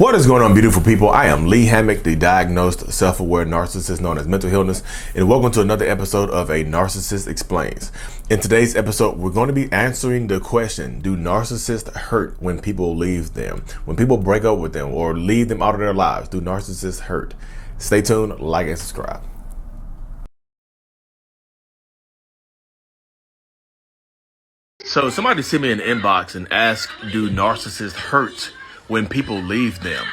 What is going on, beautiful people? I am Lee Hammock, the diagnosed self-aware narcissist known as mental illness, and welcome to another episode of A Narcissist Explains. In today's episode, we're going to be answering the question, do narcissists hurt when people leave them? When people break up with them or leave them out of their lives, do narcissists hurt? Stay tuned, like and subscribe. So somebody sent me an inbox and asked, do narcissists hurt when people leave them?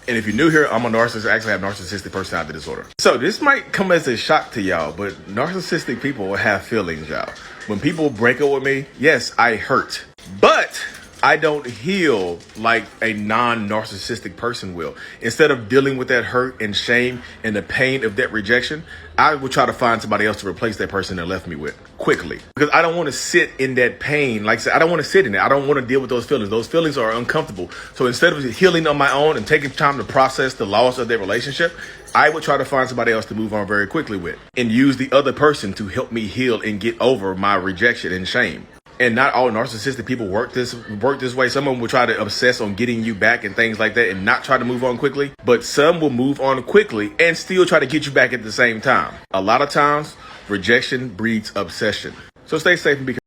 And if you're new here, I'm a narcissist. I actually have narcissistic personality disorder. So this might come as a shock to y'all, but narcissistic people have feelings, y'all. When people break up with me, yes, I hurt. But I don't heal like a non-narcissistic person will. Instead of dealing with that hurt and shame and the pain of that rejection, I will try to find somebody else to replace that person that left me with quickly. Because I don't want to sit in that pain. Like I said, I don't want to sit in it. I don't want to deal with those feelings. Those feelings are uncomfortable. So instead of healing on my own and taking time to process the loss of that relationship, I would try to find somebody else to move on very quickly with and use the other person to help me heal and get over my rejection and shame. And not all narcissistic people work this way. Some of them will try to obsess on getting you back and things like that and not try to move on quickly. But some will move on quickly and still try to get you back at the same time. A lot of times, rejection breeds obsession. So stay safe and be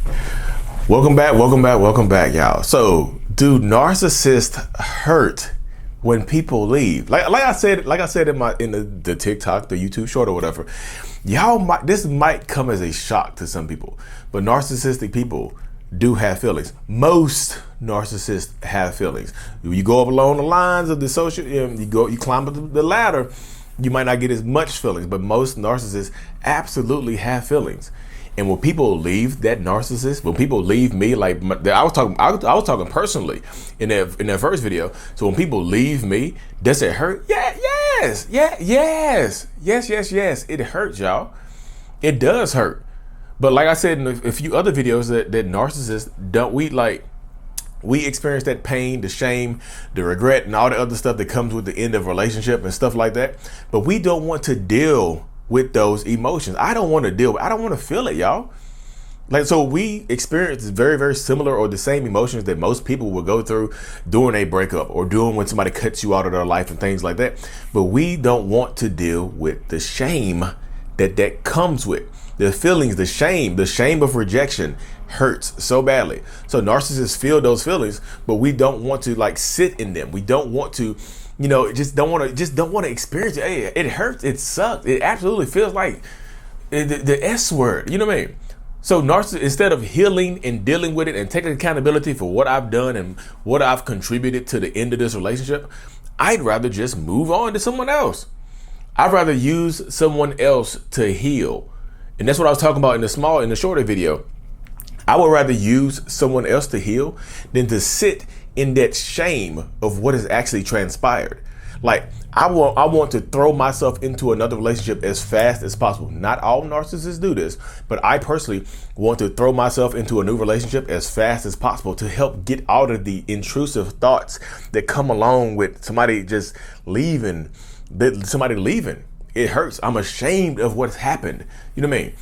careful. Welcome back, y'all. So, do narcissists hurt when people leave? Like I said in the TikTok, the YouTube short or whatever, this might come as a shock to some people, but narcissistic people do have feelings. Most narcissists have feelings. You go up along the lines of the social, you climb up the ladder, you might not get as much feelings, but most narcissists absolutely have feelings. And when people leave that narcissist, when people leave me, like I was talking personally in that first video. So when people leave me, does it hurt? Yes. It hurts, y'all. It does hurt. But like I said in a few other videos, that narcissists we experience that pain, the shame, the regret, and all the other stuff that comes with the end of a relationship and stuff like that. But we don't want to deal with those emotions. I don't want to feel it, y'all. So we experience very, very similar or the same emotions that most people will go through during a breakup or doing when somebody cuts you out of their life and things like that. But we don't want to deal with the shame that comes with the feelings, the shame of rejection hurts so badly. So narcissists feel those feelings, but we don't want to sit in them. We don't want to just don't want to experience it. Hey, it hurts. It sucks. It absolutely feels like the S word. You know what I mean? So instead of healing and dealing with it and taking accountability for what I've done and what I've contributed to the end of this relationship, I'd rather just move on to someone else. I'd rather use someone else to heal. And that's what I was talking about in the shorter video. I would rather use someone else to heal than to sit in that shame of what has actually transpired. I want to throw myself into another relationship as fast as possible. Not all narcissists do this, but I personally want to throw myself into a new relationship as fast as possible to help get out of the intrusive thoughts that come along with somebody just leaving. It hurts. I'm ashamed of what's happened. You know what I mean?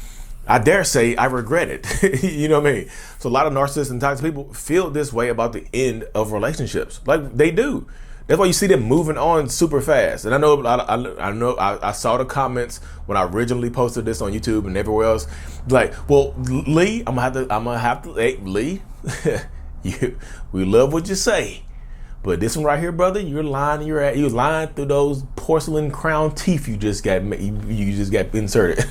I dare say I regret it. You know what I mean? So a lot of narcissists and toxic people feel this way about the end of relationships. Like they do. That's why you see them moving on super fast. And I know I saw the comments when I originally posted this on YouTube and everywhere else. Like, well, Lee, I'm gonna have to, hey, Lee, we love what you say. But this one right here, brother, you're lying. You're lying through those porcelain crown teeth you just got inserted.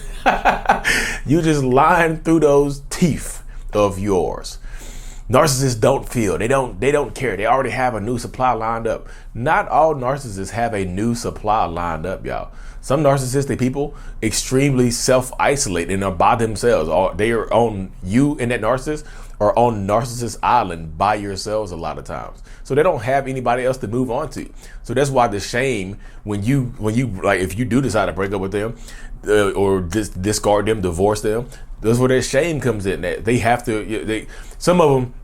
You just lying through those teeth of yours. Narcissists don't feel. They don't care. They already have a new supply lined up. Not all narcissists have a new supply lined up, y'all. Some narcissistic people extremely self-isolate and are by themselves. Or they are on you and that narcissist or on Narcissist Island by yourselves a lot of times. So they don't have anybody else to move on to. So that's why the shame when you if you do decide to break up with them or discard them, divorce them, that's where their shame comes in. That they have to. Some of them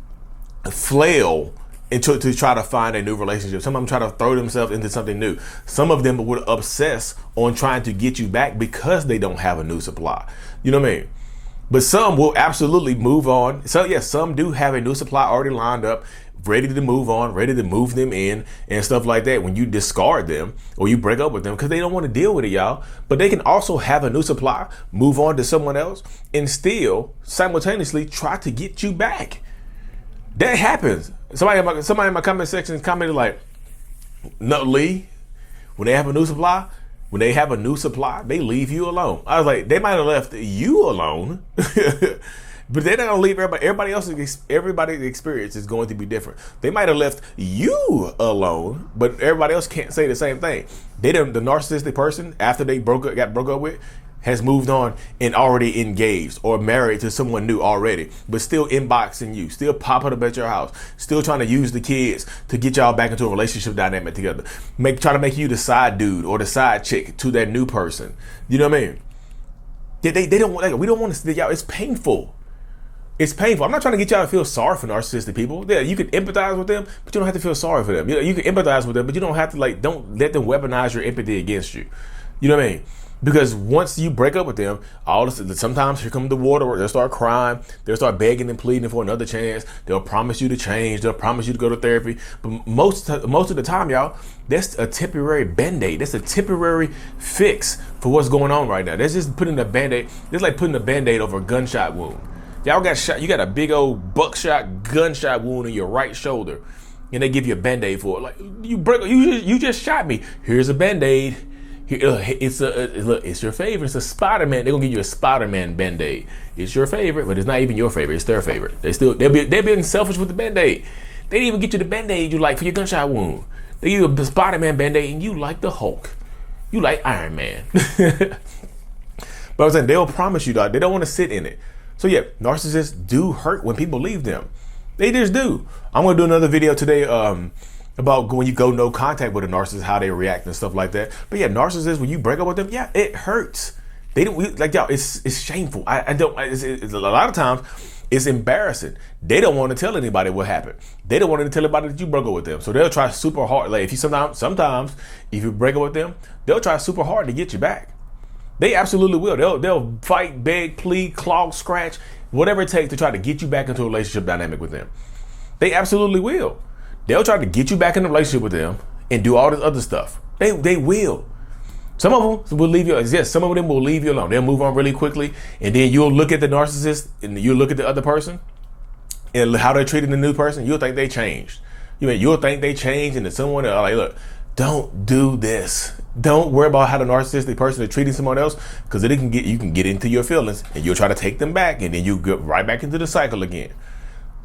flail to try to find a new relationship. Some of them try to throw themselves into something new. Some of them would obsess on trying to get you back because they don't have a new supply. You know what I mean? But some will absolutely move on. So yes, some do have a new supply already lined up, ready to move on, ready to move them in and stuff like that when you discard them or you break up with them because they don't want to deal with it, y'all. But they can also have a new supply, move on to someone else, and still simultaneously try to get you back. That happens. Somebody in my comment section commented like, no, Lee, when they have a new supply, they leave you alone. I was like, they might have left you alone, but they're not gonna leave everybody. Everybody's experience is going to be different. They might have left you alone, but everybody else can't say the same thing. The narcissistic person, after they got broke up with, has moved on and already engaged or married to someone new already, but still inboxing you, still popping up at your house, still trying to use the kids to get y'all back into a relationship dynamic together. Try to make you the side dude or the side chick to that new person. You know what I mean? They don't want. We don't want to see y'all. It's painful. It's painful. I'm not trying to get y'all to feel sorry for narcissistic people. Yeah, you can empathize with them, but you don't have to feel sorry for them. You can empathize with them, but you don't have to don't let them weaponize your empathy against you. You know what I mean? Because once you break up with them, sometimes here comes the water. They'll start crying. They'll start begging and pleading for another chance. They'll promise you to change. They'll promise you to go to therapy. But most of the time, y'all, that's a temporary band-aid. That's a temporary fix for what's going on right now. That's just putting a band-aid. It's like putting a band-aid over a gunshot wound. Y'all got shot. You got a big old buckshot gunshot wound in your right shoulder, and they give you a band-aid for it. Like you just shot me. Here's a band-aid. It's your favorite. It's a Spider-Man. They're gonna give you a Spider-Man Band-Aid. It's your favorite, but it's not even your favorite. It's their favorite. They're being selfish with the Band-Aid. They didn't even get you the Band-Aid you like for your gunshot wound. They give you the Spider-Man Band-Aid and you like the Hulk. You like Iron Man. But I'm saying they'll promise you that they don't want to sit in it. So yeah, narcissists do hurt when people leave them. They just do. I'm gonna do another video today about when you go no contact with a narcissist, how they react and stuff like that. But yeah, narcissists, when you break up with them, yeah, it hurts. They don't y'all. It's shameful. It's a lot of times it's embarrassing. They don't want to tell anybody what happened. They don't want to tell anybody that you broke up with them. So they'll try super hard. Like if you sometimes if you break up with them, they'll try super hard to get you back. They absolutely will. They'll fight, beg, plead, claw, scratch, whatever it takes to try to get you back into a relationship dynamic with them. They absolutely will. They'll try to get you back in a relationship with them and do all this other stuff. They will. Some of them will leave you. Yes, some of them will leave you alone. They'll move on really quickly, and then you'll look at the narcissist and you'll look at the other person and how they're treating the new person. You'll think they changed. You'll think they changed into someone else. Like, look, don't do this. Don't worry about how the narcissistic person is treating someone else, because you can get into your feelings and you'll try to take them back, and then you get right back into the cycle again.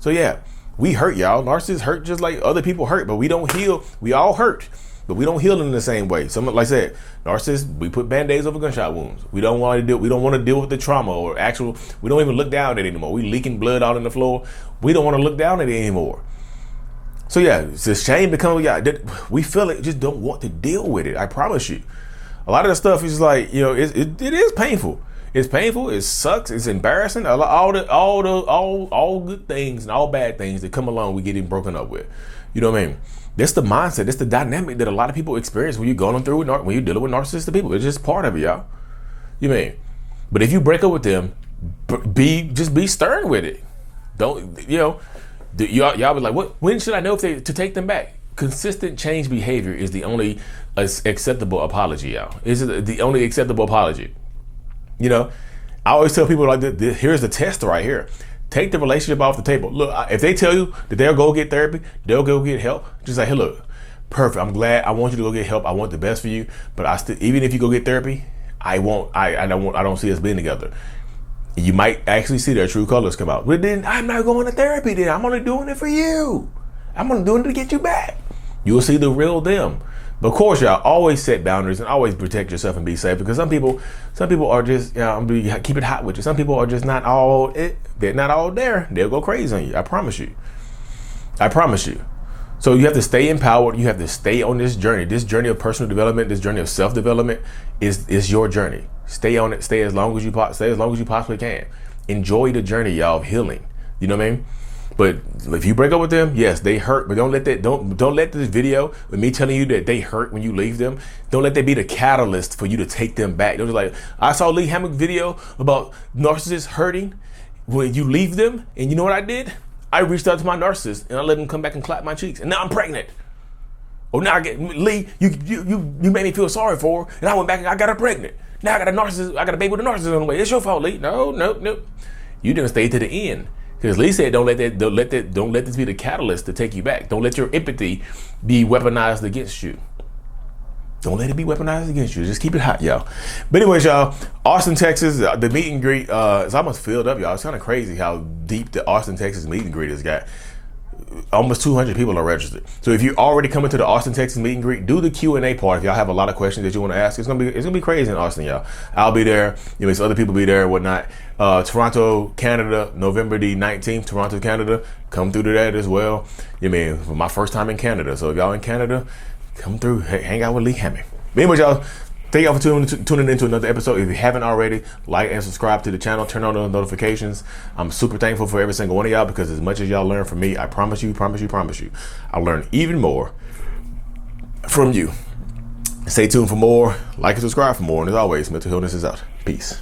So yeah. We hurt, y'all. Narcissists hurt just like other people hurt, but we don't heal. We all hurt, but we don't heal in the same way. Like I said, narcissists, we put band-aids over gunshot wounds. We don't want to deal with the trauma or we don't even look down at it anymore. We leaking blood out on the floor. We don't want to look down at it anymore. So yeah, it's a shame we feel it, just don't want to deal with it. I promise you. A lot of the stuff is like, it is painful. It's painful. It sucks. It's embarrassing. All good things and all bad things that come along with getting broken up with. You know what I mean? That's the mindset. That's the dynamic that a lot of people experience when you're going through when you're dealing with narcissistic people. It's just part of it, y'all. You mean? But if you break up with them, just be stern with it. Don't y'all be like, what? When should I know to take them back? Consistent change behavior is the only acceptable apology, y'all. Is the only acceptable apology. I always tell people like this, here's the test right here. Take the relationship off the table. Look, if they tell you that they'll go get therapy, they'll go get help, just like, hey, look, perfect. I'm glad. I want you to go get help. I want the best for you. But even if you go get therapy, I don't see us being together. You might actually see their true colors come out. But then I'm not going to therapy then. I'm only doing it for you. I'm only doing it to get you back. You'll see the real them. But of course, y'all always set boundaries and always protect yourself and be safe, because some people are just, I'm gonna keep it hot with you. Some people are just not all they're not all there. They'll go crazy on you. I promise you. So you have to stay empowered. You have to stay on this journey. This journey of personal development, this journey of self-development is your journey. Stay on it. Stay as long as you possibly can. Enjoy the journey, y'all, of healing. You know what I mean? But if you break up with them, yes, they hurt. But don't let this video with me telling you that they hurt when you leave them, don't let that be the catalyst for you to take them back. Don't just like, I saw Lee Hammock's video about narcissists hurting when you leave them, and you know what I did? I reached out to my narcissist and I let him come back and clap my cheeks, and now I'm pregnant. Oh, now I get Lee, you made me feel sorry for her, and I went back and I got her pregnant. Now I got a narcissist, I got a baby with a narcissist on the way. It's your fault, Lee. No. You didn't stay to the end. Because Lee said, don't let this be the catalyst to take you back. Don't let your empathy be weaponized against you. Don't let it be weaponized against you. Just keep it hot, y'all. But anyways, y'all, Austin, Texas, the meet and greet is almost filled up, y'all. It's kind of crazy how deep the Austin, Texas meet and greet has got. Almost 200 people are registered. So if you're already coming to the Austin, Texas meet and greet, do the Q&A part. If y'all have a lot of questions that you want to ask, it's gonna be crazy in Austin, y'all. I'll be there. You know, some other people be there and whatnot. Toronto, Canada, November the 19th, Toronto, Canada. Come through to that as well. You mean, for my first time in Canada. So if y'all in Canada, come through, hang out with Lee Hammock. But anyways, y'all, thank y'all for tuning into another episode. If you haven't already, like and subscribe to the channel. Turn on those notifications. I'm super thankful for every single one of y'all, because as much as y'all learn from me, I promise you, I'll learn even more from you. Stay tuned for more. Like and subscribe for more. And as always, mental illness is out. Peace.